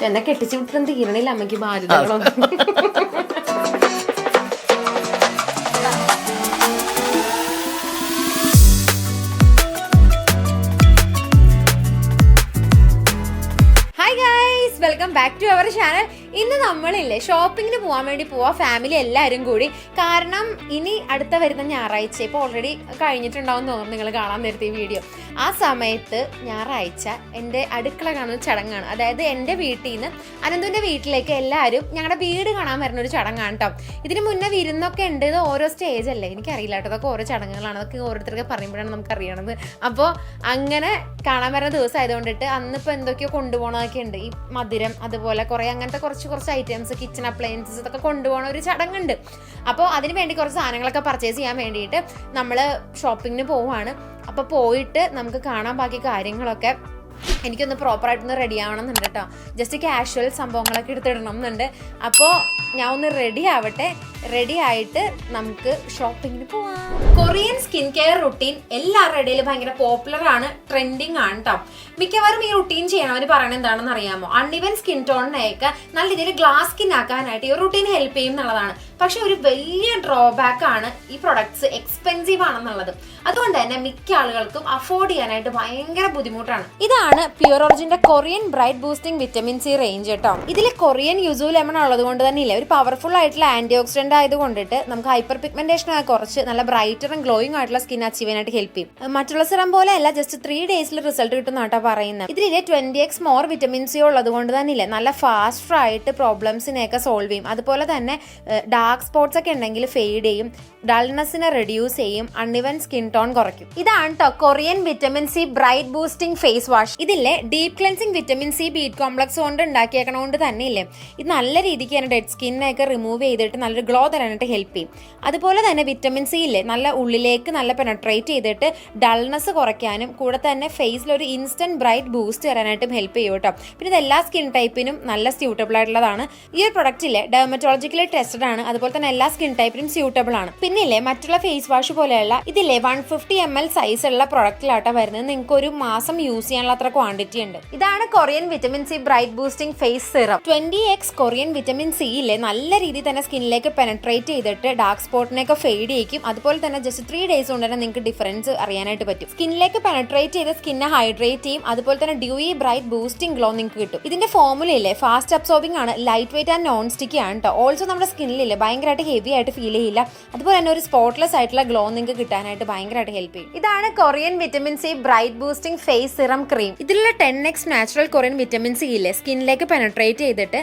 എന്നെ കെട്ടിച്ചു വിട്ടിട്ടും തീരണില്ല അമ്മയ്ക്ക് ബാധ്യതകളൊന്നും. Welcome back to our channel. ഇന്ന് നമ്മളില്ലേ ഷോപ്പിങ്ങിന് പോകാൻ വേണ്ടി പോവാ, ഫാമിലി എല്ലാവരും കൂടി. കാരണം ഇനി അടുത്ത വരുന്ന ഞായറാഴ്ച, ഇപ്പോൾ ഓൾറെഡി കഴിഞ്ഞിട്ടുണ്ടാവും തോന്നുന്നു നിങ്ങൾ കാണാൻ നേരത്തെ ഈ വീഡിയോ. ആ സമയത്ത് ഞായറാഴ്ച എൻ്റെ അടുക്കള കാണുന്ന ചടങ്ങാണ്. അതായത് എൻ്റെ വീട്ടിൽ നിന്ന് അനന്തുവിൻ്റെ വീട്ടിലേക്ക് എല്ലാവരും ഞങ്ങളുടെ വീട് കാണാൻ വരുന്ന ഒരു ചടങ്ങാണ് കേട്ടോ. ഇതിന് മുന്നേ വിരുന്നൊക്കെ ഉണ്ട്. ഇത് ഓരോ സ്റ്റേജ് അല്ലേ, എനിക്കറിയില്ല കേട്ടോ. അതൊക്കെ ഓരോ ചടങ്ങുകളാണ്, അതൊക്കെ ഓരോരുത്തർക്ക് പറയുമ്പോഴാണ് നമുക്ക് അറിയണത്. അപ്പോൾ അങ്ങനെ കാണാൻ വരുന്ന ദിവസം ആയതുകൊണ്ടിട്ട് അന്നിപ്പോൾ എന്തൊക്കെയോ കൊണ്ടുപോകണതൊക്കെ ഉണ്ട്. ഈ മധുരം, അതുപോലെ കുറേ അങ്ങനത്തെ കുറച്ച് ഐറ്റംസ്, കിച്ചൺ അപ്ലയൻസസ് ഇതൊക്കെ കൊണ്ടുപോകണ ഒരു ചടങ്ങുണ്ട്. അപ്പോൾ അതിന് വേണ്ടി കുറച്ച് സാധനങ്ങളൊക്കെ പർച്ചേസ് ചെയ്യാൻ വേണ്ടിയിട്ട് നമ്മൾ ഷോപ്പിങ്ങിന് പോവുകയാണ്. അപ്പോൾ പോയിട്ട് നമുക്ക് കാണാൻ ബാക്കി കാര്യങ്ങളൊക്കെ എനിക്കൊന്ന് പ്രോപ്പറായിട്ടൊന്ന് റെഡി ആവണമെന്നുണ്ട് കേട്ടോ. ജസ്റ്റ് കാഷ്വൽ സംഭവങ്ങളൊക്കെ എടുത്തിടണം എന്നുണ്ട്. അപ്പോൾ ഞാൻ ഒന്ന് റെഡി ആവട്ടെ. റെഡി ആയിട്ട് നമുക്ക് ഷോപ്പിങ്ങിന് പോവാം. കൊറിയൻ സ്കിൻ കെയർ റുട്ടീൻ എല്ലാവരുടെ ഇടയിൽ ഭയങ്കര പോപ്പുലർ ആണ്, ട്രെൻഡിങ് ആണ് കേട്ടോ. മിക്കവാറും ഈ റുട്ടീൻ ചെയ്യണവർ പറയുന്നത് എന്താണെന്ന് അറിയാമോ? അൺഇവൻ സ്കിൻ ടോണിനെയൊക്കെ നല്ല രീതിയിൽ ഗ്ലാസ് സ്കിൻ ആക്കാനായിട്ട് ഈ റുട്ടീൻ ഹെൽപ്പ് ചെയ്യും എന്നുള്ളതാണ്. പക്ഷെ ഒരു വലിയ ഡ്രോബാക്ക് ആണ് ഈ പ്രൊഡക്ട്സ് എക്സ്പെൻസീവ് ആണെന്നുള്ളത്. അതുകൊണ്ട് തന്നെ മിക്ക ആളുകൾക്കും അഫോർഡ് ചെയ്യാനായിട്ട് ഭയങ്കര ബുദ്ധിമുട്ടാണ്. ഇതാണ് പ്യൂർ ഒറിജിന്റെ Korean bright boosting vitamin C range കേട്ടോ. ഇതിൽ കൊറിയൻ യുസു ലെമൺ ഉള്ളത് കൊണ്ട് തന്നെ ഇല്ല, ഒരു പവർഫുൾ ആയിട്ടുള്ള ആന്റി ഓക്സിഡന്റ് ആയതുകൊണ്ടിട്ട് നമുക്ക് ഹൈപ്പർ പിഗ്മെന്റേഷൻ കുറച്ച് നല്ല ബ്രൈറ്റർ ആൻഡ് ഗ്ലോയിങ് ആയിട്ടുള്ള സ്കിൻ അച്ചീവ് ചെയ്യാനായിട്ട് ഹെൽപ്പ് ചെയ്യും. മറ്റുള്ള സിറം പോലെ അല്ല, ജസ്റ്റ് 3 days റിസൾട്ട് കിട്ടുന്ന കേട്ടോ പറയുന്നത്. ഇതിലെ 20x മോർ വിറ്റമിൻ സി ഉള്ളത് കൊണ്ട് തന്നെ ഇല്ലേ നല്ല ഫാസ്റ്റ് ആയിട്ട് പ്രോബ്ലംസിനെയൊക്കെ സോൾവ് ചെയ്യും. അതുപോലെ തന്നെ ഡാർക്ക് സ്പോട്ട്സ് ഒക്കെ ഉണ്ടെങ്കിൽ ഫെയ്ഡ് ചെയ്യും, ഡൾനെസ്സിനെ റെഡ്യൂസ് ചെയ്യും, അൺഇവൻ സ്കിൻ ടോൺ കുറയ്ക്കും. ഇതാണ് കേട്ടോ Korean vitamin C bright boosting face wash. ഇതിലെ deep cleansing vitamin C beet complex കൊണ്ട് ഉണ്ടാക്കിയേക്കണോണ്ട് തന്നെ ഇല്ലേ ഇത് നല്ല രീതിക്ക് തന്നെ ഡെഡ് സ്കിന്നൊക്കെ റിമൂവ് ചെയ്തിട്ട് നല്ലൊരു ഗ്ലോ തരാനായിട്ട് ഹെൽപ്പ് ചെയ്യും. അതുപോലെ തന്നെ വിറ്റമിൻ സി ഇല്ലേ നല്ല ഉള്ളിലേക്ക് നല്ല പെനട്രേറ്റ് ചെയ്തിട്ട് ഡൾനെസ് കുറയ്ക്കാനും കൂടെ തന്നെ ഫേസിലൊരു ഇൻസ്റ്റന്റ് ബ്രൈറ്റ് ബൂസ്റ്റ് തരാനായിട്ടും ഹെൽപ്പ് ചെയ്യും കേട്ടോ. പിന്നെ ഇത് എല്ലാ സ്കിൻ ടൈപ്പിനും നല്ല സ്യൂട്ടബിൾ ആയിട്ടുള്ളതാണ്. ഈ ഒരു പ്രൊഡക്റ്റ് ഇല്ലേ ഡെർമറ്റോളജിക്കലി ടെസ്റ്റഡ് ആണ്, അതുപോലെ തന്നെ എല്ലാ സ്കിൻ ടൈപ്പിനും സ്യൂട്ടബിൾ ആണ്. പിന്നെ ഇല്ലേ മറ്റുള്ള ഫേസ് വാഷ് പോലെയുള്ള ഇതില്ലേ 150 ml സൈസ് ഉള്ള പ്രൊഡക്റ്റിലാട്ടോ വരുന്നത്. നിങ്ങൾക്ക് ഒരു മാസം യൂസ് ചെയ്യാനുള്ള അത്ര ക്വാണ്ടിറ്റി ഉണ്ട്. ഇതാണ് Korean vitamin C bright boosting face serum. 20x Korean vitamin C ഇല്ലേ നല്ല രീതിയിൽ തന്നെ സ്കിന്നിലേക്ക് പെനട്രേറ്റ് ചെയ്തിട്ട് ഡാർക്ക് സ്പോട്ടിനെയൊക്കെ ഫെയ്ഡ് ചെയ്യിക്കും. അതുപോലെ തന്നെ ജസ്റ്റ് 3 days കൊണ്ട് തന്നെ നിങ്ങൾക്ക് ഡിഫറൻസ് അറിയാനായിട്ട് പറ്റും. സ്കിന്നിലേക്ക് പെനട്രേറ്റ് ചെയ്ത് സ്കിന്നെ ഹൈഡ്രേറ്റ് ചെയ്യും. അതുപോലെ തന്നെ ഡ്യൂയി ബ്രൈറ്റ് ബൂസ്റ്റിംഗ് ഗ്ലോ നിങ്ങൾക്ക് കിട്ടും. ഇതിന്റെ ഫോർമുല ഇല്ലേ ഫാസ്റ്റ് അബ്സോർബിംഗ് ആണ്, light weight and non sticky ആണ് കേട്ടോ. ഓൾസോ നമ്മുടെ സ്കിന്നിലില്ലേ ഭയങ്കരമായിട്ട് ഹെവി ആയിട്ട് ഫീൽ ചെയ്യില്ല. അതുപോലെ തന്നെ ഒരു സ്പോട്ട്ലെസ് ആയിട്ടുള്ള ഗ്ലോ നിങ്ങൾക്ക് കിട്ടാനായിട്ട് ഭയങ്കരമായിട്ട് ഹെൽപ്പ് ചെയ്യും. ഇതാണ് Korean vitamin C bright boosting face serum cream. ഇതിലുള്ള 10x natural Korean vitamin C ഇല്ലേ സ്കിന്നിലേക്ക് പെനട്രേറ്റ് ചെയ്തിട്ട്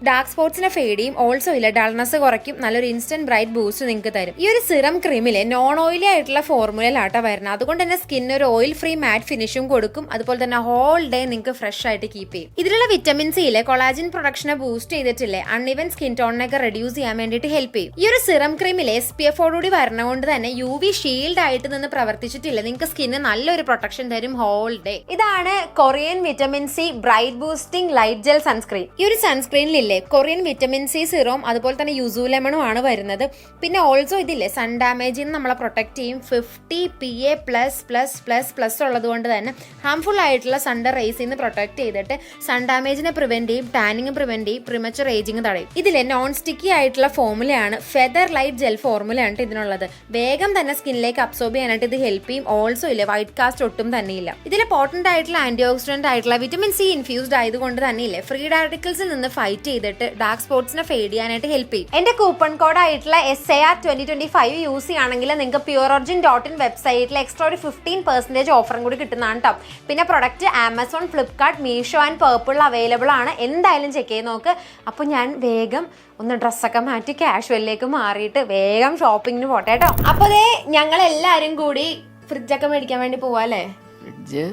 ഡാർക്ക് സ്പോട്ട്സിനെ ഫെയ്ഡ് ചെയ്യും. ഓൾസോ ഇല്ല ഡൾനെസ് കുറയ്ക്കും, നല്ലൊരു ഇൻസ്റ്റന്റ് ബ്രൈറ്റ് ബൂസ്റ്റ് നിങ്ങൾക്ക് തരും. ഈ ഒരു സിറം ക്രീമിലെ നോൺ ഓയിലി ആയിട്ടുള്ള ഫോർമുലയിലാട്ടോ വരുന്നത്. അതുകൊണ്ട് തന്നെ സ്കിൻ ഒരു ഓയിൽ ഫ്രീ മാറ്റ് ഫിനിഷും കൊടുക്കും. അതുപോലെ തന്നെ ഹോൾ ഡേ നിങ്ങൾക്ക് ഫ്രഷ് ആയിട്ട് കീപ്പ് ചെയ്യും. ഇതിലുള്ള വിറ്റമിൻ സിയിലെ കൊളാജിൻ പ്രൊഡക്ഷനെ ബൂസ്റ്റ് ചെയ്തിട്ടില്ലേ അൺഇവൻ സ്കിൻ ടോണിനൊക്കെ റെഡ്യൂസ് ചെയ്യാൻ വേണ്ടിയിട്ട് ഹെൽപ്പ് ചെയ്യും. ഈ ഒരു സിറം ക്രീമിലെ SPF കൂടി വരണകൊണ്ട് തന്നെ UV ഷീൽഡ് ആയിട്ട് നിന്ന് പ്രവർത്തിച്ചിട്ടില്ല, നിങ്ങൾക്ക് സ്കിന്ന് നല്ലൊരു പ്രൊട്ടക്ഷൻ തരും ഹോൾ ഡേ. ഇതാണ് Korean vitamin C bright boosting light gel sunscreen. ഈ ഒരു സൺസ്ക്രീനിൽ കൊറിയൻ വിറ്റമിൻ സി സിറം അതുപോലെ തന്നെ യുസു ലെമണും ആണ് വരുന്നത്. പിന്നെ ഓൾസോ ഇതില്ലേ സൺ ഡാമേജിൽ നിന്ന് നമ്മളെ പ്രൊട്ടക്ട് ചെയ്യും. 50 PA++++ ഉള്ളത് കൊണ്ട് തന്നെ ഹാംഫുൾ ആയിട്ടുള്ള സൺഡേ റേസിൽ നിന്ന് പ്രൊട്ടക്ട് ചെയ്തിട്ട് സൺ ഡാമേജിനെ പ്രിവെന്റ് ചെയ്യും, ടാനിങ് പ്രിവെന്റ് ചെയ്യും, പ്രിമച്ചർ ഏജിങ് തടയും. ഇതിലെ നോൺ സ്റ്റിക്കി ആയിട്ടുള്ള ഫോർമുലയാണ്, ഫെദർ ലൈറ്റ് ജെൽ ഫോർമുലയാണ് ഇതിനുള്ളത്. വേഗം തന്നെ സ്കിന്നിലേക്ക് അബ്സോർബ് ചെയ്യാനായിട്ട് ഇത് ഹെൽപ്പ് ചെയ്യും. ഓൾസോ ഇല്ല വൈറ്റ് കാസ്റ്റ് ഒട്ടും തന്നെ ഇല്ല. ഇതിലെ പോട്ടന്റ് ആയിട്ടുള്ള ആന്റി ഓക്സിഡന്റ് ആയിട്ടുള്ള വിറ്റമിൻ സി ഇൻഫ്യൂസ്ഡ് ആയതുകൊണ്ട് തന്നെ ഇല്ലേ ഫ്രീ റാഡിക്കൽസിൽ നിന്ന് ഫൈറ്റ് ചെയ്തിട്ട് ഡാർക്ക് സ്പോട്ട്സിനെ ഫെയ്ഡ് ചെയ്യാനായിട്ട് ഹെൽപ്പ് ചെയ്യും. എന്റെ കൂപ്പൺ കോഡ് ആയിട്ടുള്ള SAR2025 യൂസ് ചെയ്യുകയാണെങ്കിൽ നിങ്ങൾക്ക് pureorigin.in വെബ്സൈറ്റിൽ എക്സ്ട്രാ ഒരു 15% ഓഫറും കൂടി കിട്ടുന്നതാണ് കേട്ടോ. പിന്നെ product Amazon, Flipkart, Meesho and purple available ആണ്. എന്തായാലും ചെക്ക് ചെയ്ത് നോക്ക്. അപ്പോൾ ഞാൻ വേഗം ഒന്ന് ഡ്രസ്സൊക്കെ മാറ്റി കാഷ്വലിലേക്ക് മാറിയിട്ട് വേഗം ഷോപ്പിങ്ങിന് പോട്ടെ കേട്ടോ. അപ്പോൾ അതേ ഞങ്ങൾ എല്ലാവരും കൂടി ഫ്രിഡ്ജൊക്കെ മേടിക്കാൻ വേണ്ടി പോവാല്ലേ? ഫ്രിഡ്ജ്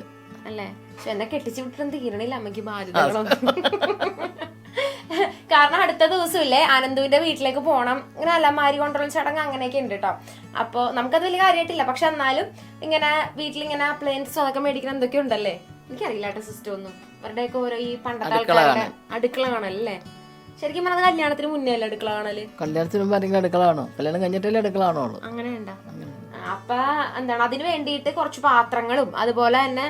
അല്ലേ? പക്ഷെ എന്നെ കെട്ടിച്ചു വിട്ടിട്ടും തീരണില്ല അമ്മയ്ക്ക് ബാധ്യതകളൊന്നും. കാരണം അടുത്ത ദിവസമില്ലേ അനന്തുവിന്റെ വീട്ടിലേക്ക് പോകണം, ഇങ്ങനെ അലമാരി കൊണ്ടുള്ള ചടങ്ങ് അങ്ങനെയൊക്കെ ഉണ്ട് കേട്ടോ. അപ്പോൾ നമുക്കത് വലിയ കാര്യമായിട്ടില്ല, പക്ഷെ എന്നാലും ഇങ്ങനെ വീട്ടിലിങ്ങനെ അപ്ലയൻസ് അതൊക്കെ മേടിക്കണം എന്തൊക്കെയോ ഉണ്ടല്ലേ. എനിക്കറിയില്ല കേട്ടോ സിസ്റ്റം ഒന്നും. അവരുടെയൊക്കെ ഓരോ ഈ പണ്ടത്തെ ആൾക്കാരുടെ അടുക്കള കാണല്ലേ. ശരിക്കും പറഞ്ഞത് കല്യാണത്തിന് മുന്നേ അല്ലേ അടുക്കള കാണല്? കല്യാണത്തിന് മുമ്പ് അടുക്കള കാണോ? കല്യാണം കഴിഞ്ഞിട്ടല്ലേ അടുക്കള കാണോ? അങ്ങനെ ഉണ്ടോ? അപ്പൊ എന്താണ് അതിന് വേണ്ടിയിട്ട് കുറച്ച് പാത്രങ്ങളും അതുപോലെ തന്നെ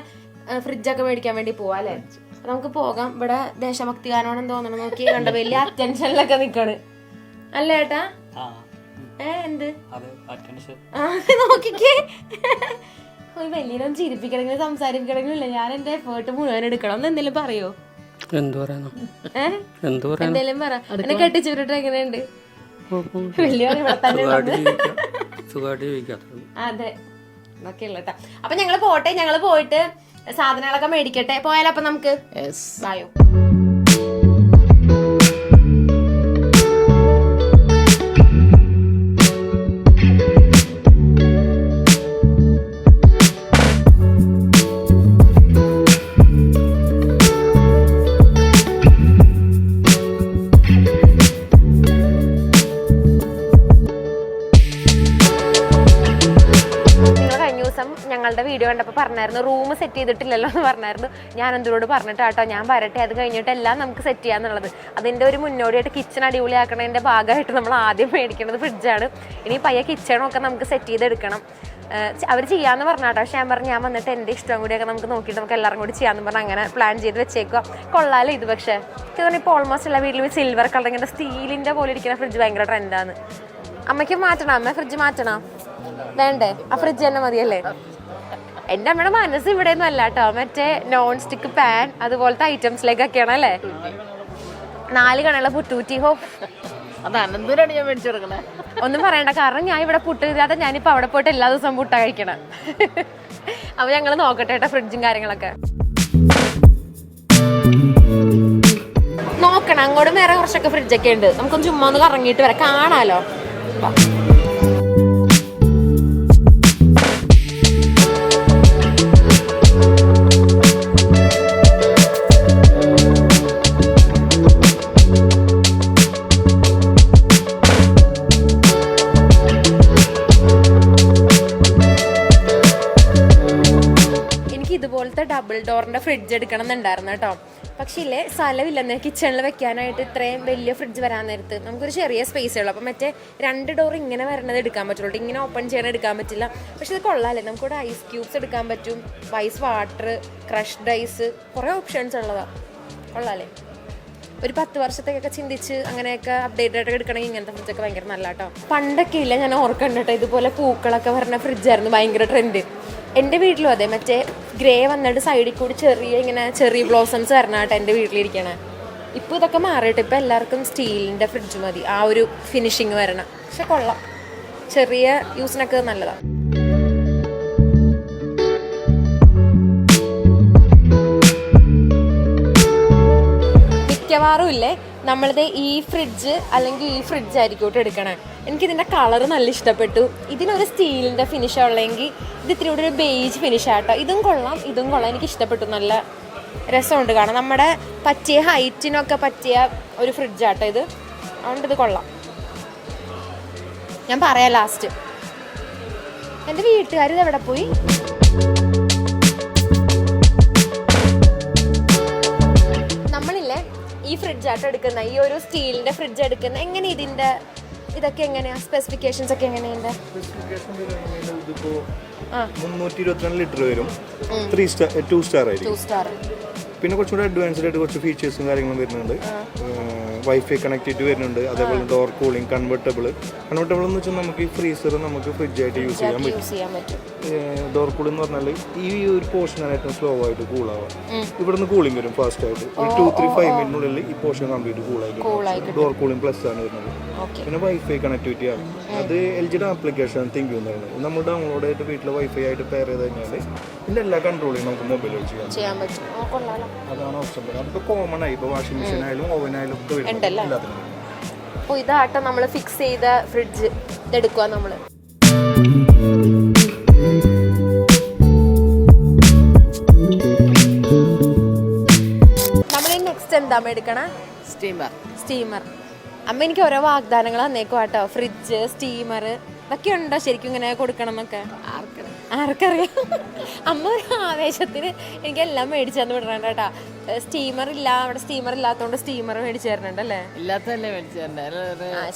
ഫ്രിഡ്ജൊക്കെ മേടിക്കാൻ വേണ്ടി പോവാ അല്ലേ? നമുക്ക് പോകാം. ഇവിടെ ദേശഭക്തി ഗാനമാണ് തോന്നണം. നോക്കി കണ്ട വലിയ അറ്റൻഷനിലൊക്കെ നിക്കണ് അല്ലേ ഏട്ടാ? എന്ത് നോക്കിക്കേ, വലിയൊന്നും ചിരിപ്പിക്കണമെങ്കിലും സംസാരിക്കണമെങ്കിലും ഇല്ല. ഞാൻ എന്റെ എഫേർട്ട് മുഴുവൻ എടുക്കണം. ഒന്ന് എന്തെങ്കിലും പറയോ? എന്തേലും പറ. എന്നെ കെട്ടിച്ചുവിട്ടിട്ട് എങ്ങനെയുണ്ട്? വലിയ ഇവിടെ തന്നെ അതെ എന്നൊക്കെ ഉള്ള കേട്ടാ. അപ്പൊ ഞങ്ങള് പോട്ടെ, ഞങ്ങള് പോയിട്ട് സാധനങ്ങളൊക്കെ മേടിക്കട്ടെ. പോയാലോ അപ്പൊ നമുക്ക്? ബായോ. ഞങ്ങളുടെ വീഡിയോ കണ്ടപ്പോൾ പറഞ്ഞായിരുന്നു റൂം സെറ്റ് ചെയ്തിട്ടില്ലല്ലോ എന്ന് പറഞ്ഞായിരുന്നു. ഞാൻ എന്തിനോട് പറഞ്ഞിട്ട് കേട്ടോ ഞാൻ വരട്ടെ, അത് കഴിഞ്ഞിട്ട് എല്ലാം നമുക്ക് സെറ്റ് ചെയ്യാന്നുള്ളത്. അതിൻ്റെ ഒരു മുന്നോടിയായിട്ട് കിച്ചൺ അടിപൊളിയാക്കണതിൻ്റെ ഭാഗമായിട്ട് നമ്മൾ ആദ്യം മേടിക്കുന്നത് ഫ്രിഡ്ജാണ്. ഇനി പയ്യെ കിച്ചണൊക്കെ നമുക്ക് സെറ്റ് ചെയ്തെടുക്കണം. അവർ ചെയ്യാമെന്ന് പറഞ്ഞാട്ടോ. പക്ഷെ ഞാൻ പറഞ്ഞു ഞാൻ വന്നിട്ട് എൻ്റെ ഇഷ്ടം കൂടിയൊക്കെ നമുക്ക് നോക്കിയിട്ട് നമുക്ക് എല്ലാവരും കൂടി ചെയ്യാമെന്ന് പറഞ്ഞാൽ അങ്ങനെ പ്ലാൻ ചെയ്ത് വെച്ചേക്കുക. കൊള്ളാലോ ഇത്. പക്ഷേ എനിക്ക് ഇപ്പോൾ ഓൾമോസ്റ്റ് എല്ലാ വീട്ടിലും സിൽവർ കളർ ഇങ്ങനെ സ്റ്റീലിൻ്റെ പോലെ ഇരിക്കുന്ന ഫ്രിഡ്ജ് ഭയങ്കര ട്രെൻഡാണ്. അമ്മയ്ക്ക് മാറ്റണം, അമ്മ ഫ്രിഡ്ജ് മാറ്റണം വേണ്ടേ? ആ ഫ്രിഡ്ജ് തന്നെ മതിയല്ലേ? എൻ്റെ അമ്മയുടെ മനസ്സ് ഇവിടെ ഒന്നും അല്ല കേട്ടോ. മറ്റേ നോൺ സ്റ്റിക്ക് പാൻ അതുപോലത്തെ ഐറ്റംസിലേക്കൊക്കെയാണ് അല്ലേ. 4 കണയുള്ള പുട്ടൂറ്റി. ഹോ അത് അനന്തൂരാണ് ഞാൻ മേടിച്ചു കൊടുക്കണേ. ഒന്നും പറയണ്ട, കാരണം ഞാൻ ഇവിടെ പുട്ട് ഇല്ലാതെ ഞാനിപ്പോ അവിടെ പോയിട്ട് എല്ലാ ദിവസവും പുട്ട കഴിക്കണം. അപ്പൊ ഞങ്ങള് നോക്കട്ടെ കേട്ടോ ഫ്രിഡ്ജും കാര്യങ്ങളൊക്കെ നോക്കണം. അങ്ങോട്ടും വേറെ കുറച്ചൊക്കെ ഫ്രിഡ്ജൊക്കെ ഉണ്ട്. നമുക്കൊന്ന് ചുമ്മാ ഒന്ന് കറങ്ങിയിട്ട് വരാം, കാണാലോ. ഇതുപോലത്തെ ഡബിൾ ഡോറിന്റെ ഫ്രിഡ്ജ് എടുക്കണം എന്നുണ്ടായിരുന്നു കേട്ടോ. പക്ഷേ ഇല്ലേ സ്ഥലമില്ലെന്ന് കിച്ചണിൽ വെക്കാനായിട്ട്. ഇത്രയും വലിയ ഫ്രിഡ്ജ് വരാൻ നേരത്ത് നമുക്കൊരു ചെറിയ സ്പേസേ ഉള്ളൂ. അപ്പം മറ്റേ 2 ഡോർ ഇങ്ങനെ വരണത് എടുക്കാൻ പറ്റുള്ളൂ, ഇങ്ങനെ ഓപ്പൺ ചെയ്യാൻ എടുക്കാൻ പറ്റില്ല. പക്ഷെ ഇത് കൊള്ളാല്ലേ, നമുക്കിവിടെ ഐസ് ക്യൂബ്സ് എടുക്കാൻ പറ്റും, ഐസ് വാട്ടർ, ക്രഷ്ഡ് ഐസ്, കുറേ ഓപ്ഷൻസ് ഉള്ളതാണ്. കൊള്ളാല്ലേ? ഒരു 10 വർഷത്തേക്കൊക്കെ ചിന്തിച്ച് അങ്ങനെയൊക്കെ അപ്ഡേറ്റ് ആയിട്ട് എടുക്കണമെങ്കിൽ ഇങ്ങനത്തെ ഫ്രിഡ്ജൊക്കെ ഭയങ്കര നല്ല കേട്ടോ. പണ്ടൊക്കെ ഇല്ല, ഞാൻ ഓർക്കണ്ട കേട്ടോ, ഇതുപോലെ പൂക്കളൊക്കെ വരുന്ന ഫ്രിഡ്ജായിരുന്നു ഭയങ്കര ട്രെൻഡ്. എൻ്റെ വീട്ടിലും അതെ, മറ്റേ ഗ്രേ വന്നിട്ട് സൈഡിൽ കൂടി ഇങ്ങനെ ചെറിയ ബ്ലോസംസ് വരണം കേട്ടോ എൻ്റെ വീട്ടിലിരിക്കണേ. ഇപ്പോൾ ഇതൊക്കെ മാറിയിട്ട് ഇപ്പോൾ എല്ലാവർക്കും സ്റ്റീലിൻ്റെ ഫ്രിഡ്ജ് മതി, ആ ഒരു ഫിനിഷിങ് വരണം. പക്ഷെ കൊള്ളാം, ചെറിയ യൂസിനൊക്കെ നല്ലതാണ്. മിക്കവാറും ഇല്ലേ നമ്മളിത് ഈ ഫ്രിഡ്ജ് അല്ലെങ്കിൽ ഈ ഫ്രിഡ്ജ് ആയിരിക്കും എടുക്കണേ. എനിക്കിതിൻ്റെ കളറ് നല്ല ഇഷ്ടപ്പെട്ടു. ഇതിനൊരു സ്റ്റീലിൻ്റെ ഫിനിഷ് ഉള്ളെങ്കിൽ ഇത് ഇത്തിരി കൂടെ ഒരു ബേജ് ഫിനിഷാട്ടോ. ഇതും കൊള്ളാം, ഇതും കൊള്ളാം, എനിക്ക് ഇഷ്ടപ്പെട്ടു. നല്ല രസമുണ്ട് കാണാൻ. നമ്മുടെ പറ്റിയ ഹൈറ്റിനൊക്കെ പറ്റിയ ഒരു ഫ്രിഡ്ജാട്ടോ ഇത്. അതുകൊണ്ട് ഇത് കൊള്ളാം. ഞാൻ പറയാം ലാസ്റ്റ്. എൻ്റെ വീട്ടുകാരിത് എവിടെ പോയി? നമ്മളില്ലേ ഈ ഫ്രിഡ്ജാട്ടോ എടുക്കുന്ന, ഈ ഒരു സ്റ്റീലിൻ്റെ ഫ്രിഡ്ജ് എടുക്കുന്ന. എങ്ങനെ ഇതൊക്കെ എങ്ങനെയാ സ്പെസിഫിക്കേഷൻസ് ഒക്കെ എങ്ങനെയുണ്ട്? 322 ലിറ്റർ വരും, 2 സ്റ്റാർ ആയിരിക്കും. പിന്നെ കുറച്ചുകൂടെ അഡ്വാൻസ്ഡ് ആയിട്ട് കുറച്ച് ഫീച്ചേഴ്സും കാര്യങ്ങളും വരുന്നുണ്ട്. വൈഫൈ കണക്ടിവിറ്റി വരുന്നുണ്ട്. അതേപോലെ ഡോർ കൂളിംഗ്, കൺവെർട്ടബിൾ എന്ന് വെച്ചാൽ നമുക്ക് ഈ ഫ്രീസർ നമുക്ക് ഫ്രിഡ്ജായിട്ട് യൂസ് ചെയ്യാൻ പറ്റും. ഡോർ കൂളിംഗ് എന്ന് പറഞ്ഞാൽ ഈ ഒരു പോർഷനാണ് ഏറ്റവും സ്ലോ ആയിട്ട് കൂളാവുക. ഇവിടുന്ന് കൂളിംഗ് വരും ഫാസ്റ്റ് ആയിട്ട്. ഒരു 2-3-5 മിനിറ്റിനുള്ളിൽ ഈ പോർഷൻ കംപ്ലീറ്റ് കൂളായിട്ട്. ഡോർ കൂളിംഗ് പ്ലസ് ആണ് വരുന്നത്. പിന്നെ വൈഫൈ കണക്ടിവിറ്റി ആണ്. അത് LGയുടെ ആപ്ലിക്കേഷൻ തിങ്ക് എന്ന് പറയുന്നത്. നമ്മൾ ഡൗൺലോഡ് ആയിട്ട് വീട്ടിൽ വൈഫൈ ആയിട്ട് പെയർ ചെയ്ത് കഴിഞ്ഞാൽ ഇതിൻ്റെ എല്ലാ കൺട്രോളിങ് നമുക്ക് മൊബൈൽ വെച്ച് ചെയ്യാൻ പറ്റും. അതാണ് ഓപ്ഷൻ. അതിപ്പോൾ കോമൺ ആയി. ഇപ്പോൾ വാഷിംഗ് മെഷീൻ ആയാലും ഓവൻ ആയാലും ഒക്കെ വരും. അപ്പോൾ ഇതാട്ടോ നമ്മൾ ഫിക്സ് ചെയ്ത ഫ്രിഡ്ജ്. ഇതെടുക്കുക നമ്മൾ. നെക്സ്റ്റ് എന്താ എടുക്കണേ? സ്റ്റീമർ. അമ്മ എനിക്ക് ഓരോ വാഗ്ദാനങ്ങൾ തന്നേക്കും കേട്ടോ. ഫ്രിഡ്ജ്, സ്റ്റീമർ ഇതൊക്കെ ഉണ്ടോ ശരിക്കും ഇങ്ങനെ കൊടുക്കണം എന്നൊക്കെ? ആർക്കറിയാം. അമ്മ ഒരു ആവേശത്തിന് എനിക്കെല്ലാം മേടിച്ചു തന്നു വിടണം കേട്ടാ. സ്റ്റീമർ ഇല്ല, അവിടെ സ്റ്റീമർ ഇല്ലാത്തതുകൊണ്ട് സ്റ്റീമർ മേടിച്ചു തരണുണ്ട് അല്ലേ?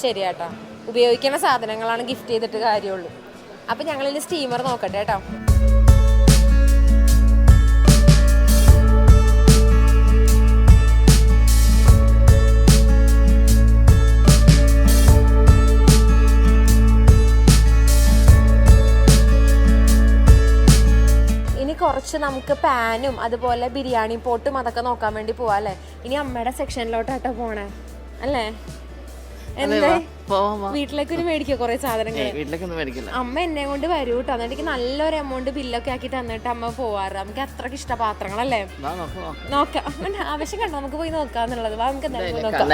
ശരി കേട്ടോ. ഉപയോഗിക്കുന്ന സാധനങ്ങളാണ് ഗിഫ്റ്റ് ചെയ്തിട്ട് കാര്യമുള്ളൂ. അപ്പം ഞങ്ങളിൽ സ്റ്റീമർ നോക്കട്ടെ കേട്ടോ. കുറച്ച് നമുക്ക് പാനും അതുപോലെ ബിരിയാണി പോട്ടും അതൊക്കെ നോക്കാൻ വേണ്ടി പോവാം അല്ലേ. ഇനി അമ്മയുടെ സെക്ഷനിലോട്ടാട്ടോ പോണേ അല്ലേ? എന്താ വീട്ടിലേക്ക് ഒരു മേടിക്കോ കുറെ സാധനങ്ങൾ? അമ്മ എന്നെ കൊണ്ട് വരൂ കേട്ടോ. എന്നിട്ട് എനിക്ക് നല്ലൊരു എമൗണ്ട് ബില്ലൊക്കെ ആക്കി തന്നിട്ട് അമ്മ പോവാറ്. നമുക്ക് അത്രക്ക് ഇഷ്ട പാത്രങ്ങളല്ലേ. നോക്കാം, ആവശ്യം കണ്ടോ നമുക്ക് പോയി നോക്കാന്നുള്ളത്. നമുക്ക് എന്തായാലും നോക്കാം.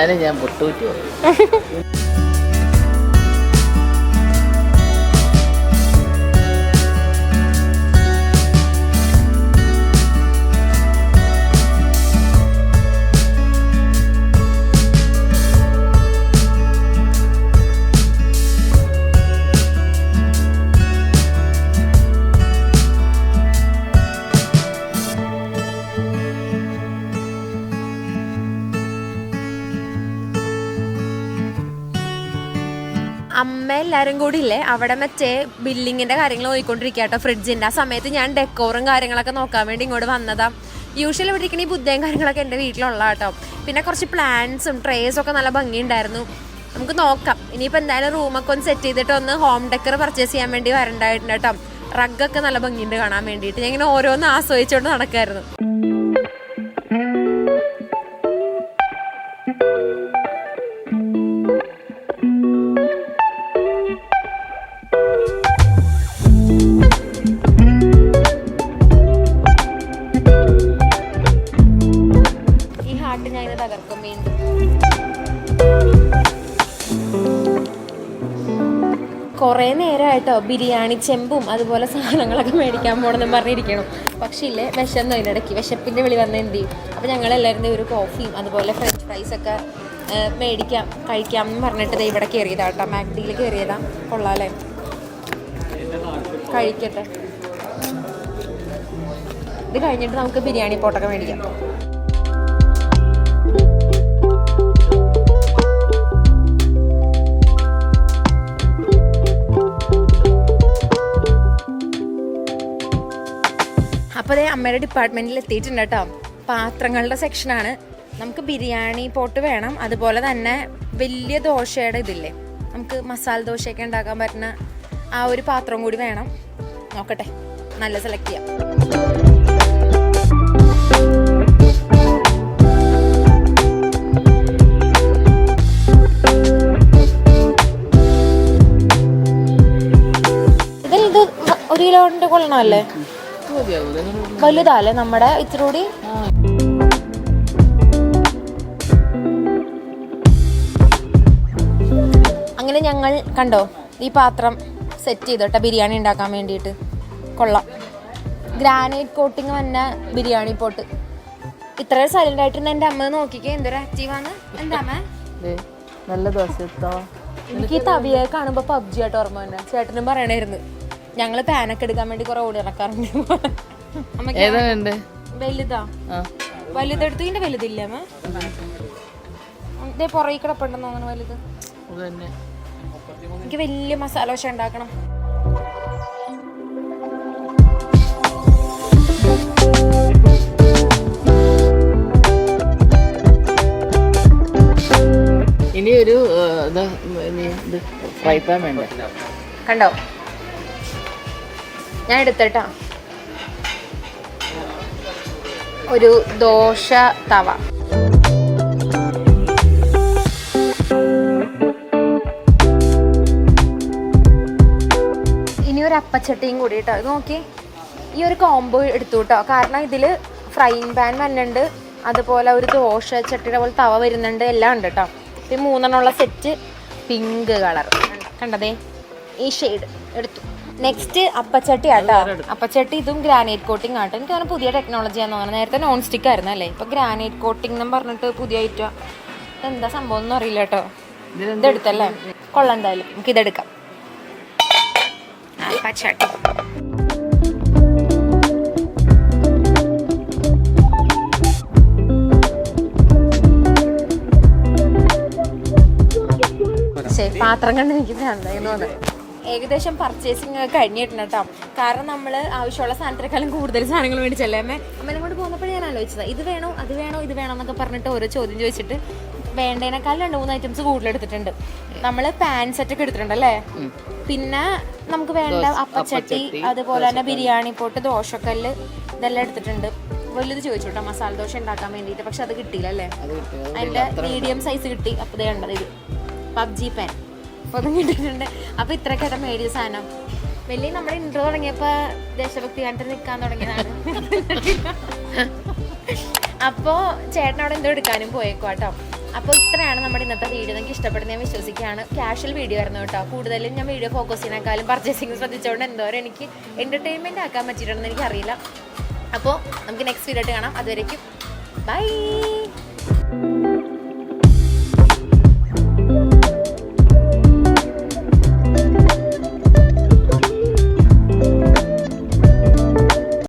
അമ്മ എല്ലാവരും കൂടി ഇല്ലേ അവിടെ മറ്റേ ബില്ലിങ്ങിന്റെ കാര്യങ്ങൾ നോക്കിക്കൊണ്ടിരിക്കുക കേട്ടോ, ഫ്രിഡ്ജിന്റെ. ആ സമയത്ത് ഞാൻ ഡെക്കോറും കാര്യങ്ങളൊക്കെ നോക്കാൻ വേണ്ടി ഇങ്ങോട്ട് വന്നതാ. യൂഷ്വലി ഇവിടെ ഇരിക്കുന്ന ഈ ബുദ്ധയും കാര്യങ്ങളൊക്കെ എൻ്റെ വീട്ടിലുള്ള കേട്ടോ. പിന്നെ കുറച്ച് പ്ലാന്റ്സും ട്രേസും ഒക്കെ നല്ല ഭംഗിയുണ്ടായിരുന്നു. നമുക്ക് നോക്കാം. ഇനിയിപ്പോൾ എന്തായാലും റൂമൊക്കെ ഒന്ന് സെറ്റ് ചെയ്തിട്ട് ഒന്ന് ഹോം ഡെക്കർ പർച്ചേസ് ചെയ്യാൻ വേണ്ടി വരണ്ടായിട്ടുണ്ട് കേട്ടോ. റഗ്ഗൊക്കെ നല്ല ഭംഗിയുണ്ട് കാണാൻ വേണ്ടിയിട്ട്. ഞാൻ ഇങ്ങനെ ഓരോന്ന് ആസ്വദിച്ചുകൊണ്ട് നടക്കായിരുന്നു. കുറേ നേരമായിട്ടോ ബിരിയാണി ചെമ്പും അതുപോലെ സാധനങ്ങളൊക്കെ മേടിക്കാൻ പോകണമെന്ന് പറഞ്ഞിരിക്കണം. പക്ഷേ ഇല്ലേ വിശന്നു അതിനിടയ്ക്ക്. വിശപ്പിൻ്റെ വിളി വന്ന എന്ത് ചെയ്യും. അപ്പോൾ ഞങ്ങളെല്ലാവരും ഒരു കോഫിയും അതുപോലെ ഫ്രഞ്ച് ഫ്രൈസൊക്കെ മേടിക്കാം കഴിക്കാം എന്ന് പറഞ്ഞിട്ട് ഇവിടെ കയറിയതാ കേട്ടോ. മാക്ഡിയിൽ കയറിയതാ. കൊള്ളാമല്ലേ, കഴിക്കട്ടെ. ഇത് കഴിഞ്ഞിട്ട് നമുക്ക് ബിരിയാണി പോട്ടൊക്കെ മേടിക്കാം. അപ്പോൾ അതേ അമ്മയുടെ ഡിപ്പാർട്ട്മെൻറ്റിൽ എത്തിയിട്ടുണ്ട് കേട്ടോ. പാത്രങ്ങളുടെ സെക്ഷനാണ്. നമുക്ക് ബിരിയാണി പോട്ട് വേണം. അതുപോലെ തന്നെ വലിയ ദോശയുടെ ഇതില്ലേ, നമുക്ക് മസാല ദോശയൊക്കെ ഉണ്ടാക്കാൻ പറ്റുന്ന ആ ഒരു പാത്രം കൂടി വേണം. നോക്കട്ടെ, നല്ല സെലക്ട് ചെയ്യാം. ഇതിൽ ഇത് 1 കിലോന്റെ കൊള്ളണമല്ലേ? വലുതാല്ലേ നമ്മുടെ ഇത്തിരി കൂടി? അങ്ങനെ ഞങ്ങൾ കണ്ടോ ഈ പാത്രം സെറ്റ് ചെയ്തോട്ടെ ബിരിയാണി ഉണ്ടാക്കാൻ വേണ്ടിയിട്ട്. കൊള്ളാം. ഗ്രാനൈറ്റ് കോട്ടിങ് വന്ന ബിരിയാണി പോട്ട്. ഇത്ര സൈലന്റ് ആയിട്ടിരുന്ന എൻ്റെ അമ്മ നോക്കിക്കേ എന്തൊരു ആക്റ്റീവാണ്. എന്താ അമ്മ? നല്ല ദോശ. എനിക്ക് ഈ തവിയെ കാണുമ്പോൾ PUBG ആയിട്ട് ഓർമ്മ തന്നെ. ചേട്ടനും പറയണായിരുന്നു ഞങ്ങള് പാനൊക്കെ എടുക്കാൻ വേണ്ടി കുറെ ഓടി നടക്കാറുണ്ട്. വലുതാ? വലുതെടുത്ത് ഇതിന്റെ വലുതില്ല അമ്മ? ഇതേ പുറകെ കിടപ്പുണ്ടെന്ന് തോന്നുന്നു വലുത്. എനിക്ക് വലിയ മസാല ദോശ ഉണ്ടാക്കണം. ഇനി ഒരു ഫ്രൈ പാൻ വേണ്ട. കണ്ടോ ഞാൻ എടുത്തട്ടാ ഒരു ദോശ തവ. ഇനി ഒരു അപ്പച്ചട്ടിയും കൂടി കേട്ടോ. ഇത് നോക്കി, ഈ ഒരു കോംബോ എടുത്തു കേട്ടോ. കാരണം ഇതിൽ ഫ്രൈയിങ് പാൻ വരുന്നുണ്ട്, അതുപോലെ ഒരു ദോശ ചട്ടിയുടെ പോലെ തവ വരുന്നുണ്ട്, എല്ലാം ഉണ്ട് കേട്ടോ. പിന്നെ 3 സെറ്റ് പിങ്ക് കളർ കണ്ടതേ, ഈ ഷെയ്ഡ് എടുത്തു. നെക്സ്റ്റ് അപ്പച്ചട്ടി ആട്ടോ. അപ്പച്ചട്ടി ഇതും ഗ്രാനൈറ്റ് കോട്ടിംഗ് ആട്ടോ. എനിക്ക് തോന്നുന്നു പുതിയ ടെക്നോളജിയാന്ന് തോന്നുന്നു. നേരത്തെ നോൺ സ്റ്റിക്ക് ആയിരുന്നു അല്ലേ, ഇപ്പൊ ഗ്രാനൈറ്റ് കോട്ടിംഗ് എന്നും പറഞ്ഞിട്ട് പുതിയ ഐറ്റം. എന്താ സംഭവം ഒന്നും അറിയില്ല കേട്ടോ. ഇതെടുത്തല്ലേ, കൊള്ളാം. എന്തായാലും നമുക്ക് ഇതെടുക്കാം. അപ്പച്ചട്ടി പാത്രം കണ്ട് എനിക്ക് എന്തായെന്ന് തോന്നുന്നത്. ഏകദേശം പർച്ചേസിങ് ഒക്കെ കഴിഞ്ഞിട്ടുണ്ട് കേട്ടോ. കാരണം നമ്മൾ ആവശ്യമുള്ള സാധനത്തിനേക്കാളും കൂടുതൽ സാധനങ്ങൾ മേടിച്ചല്ലേ അമ്മേനെ കൊണ്ട് പോകുന്നപ്പോഴേ ഞാൻ ആലോചിച്ചത് ഇത് വേണോ അത് വേണോ ഇത് വേണോ എന്നൊക്കെ പറഞ്ഞിട്ട് ഓരോ ചോദ്യം ചോദിച്ചിട്ട് വേണ്ടതിനേക്കാൾ 2-3 ഐറ്റംസ് കൂടുതൽ എടുത്തിട്ടുണ്ട്. നമ്മൾ പാൻ സെറ്റ് ഒക്കെ എടുത്തിട്ടുണ്ടല്ലേ. പിന്നെ നമുക്ക് വേണ്ട അപ്പച്ചട്ടി, അതുപോലെ തന്നെ ബിരിയാണി പോട്ട്, ദോശക്കല്ല്, ഇതെല്ലാം എടുത്തിട്ടുണ്ട്. വലുത് ചോദിച്ചു കേട്ടോ മസാല ദോശ ഉണ്ടാക്കാൻ വേണ്ടിയിട്ട്, പക്ഷെ അത് കിട്ടിയില്ല അല്ലേ? അത് കിട്ടും. അതിൻ്റെ മീഡിയം സൈസ് കിട്ടി. അപ്പോൾ ഇത് കണ്ടത് ഇത് PUBG പാൻ അപ്പോൾ അതും കിട്ടിയിട്ടുണ്ട്. അപ്പോൾ ഇത്രയൊക്കെ ഏട്ടാ മേടിയ സാധനം. വലിയ നമ്മുടെ ഇൻട്രോ തുടങ്ങിയപ്പോൾ ദേശഭക്തി കണ്ടിട്ട് നിൽക്കാൻ തുടങ്ങിയതാണ്. അപ്പോൾ ചേട്ടനവിടെ എന്തോ എടുക്കാനും പോയേക്കും കേട്ടോ. അപ്പോൾ ഇത്രയാണ് നമ്മുടെ ഇന്നത്തെ വീഡിയോ. നിങ്ങൾക്ക് ഇഷ്ടപ്പെടുന്ന ഞാൻ വിശ്വസിക്കുകയാണ്. ക്യാഷ്വൽ വീഡിയോ ആയിരുന്നു കേട്ടോ. കൂടുതലും ഞാൻ വീഡിയോ ഫോക്കസ് ചെയ്യുന്നതിനേക്കാളും പർച്ചേസിങ് ശ്രദ്ധിച്ചുകൊണ്ട് എന്തോരം എനിക്ക് എൻ്റർടൈൻമെൻറ്റ് ആക്കാൻ പറ്റിയിട്ടുണ്ടെന്ന് എനിക്കറിയില്ല. അപ്പോൾ നമുക്ക് നെക്സ്റ്റ് വീഡിയോ ആയിട്ട് കാണാം. അതുവരേക്കും ബൈ.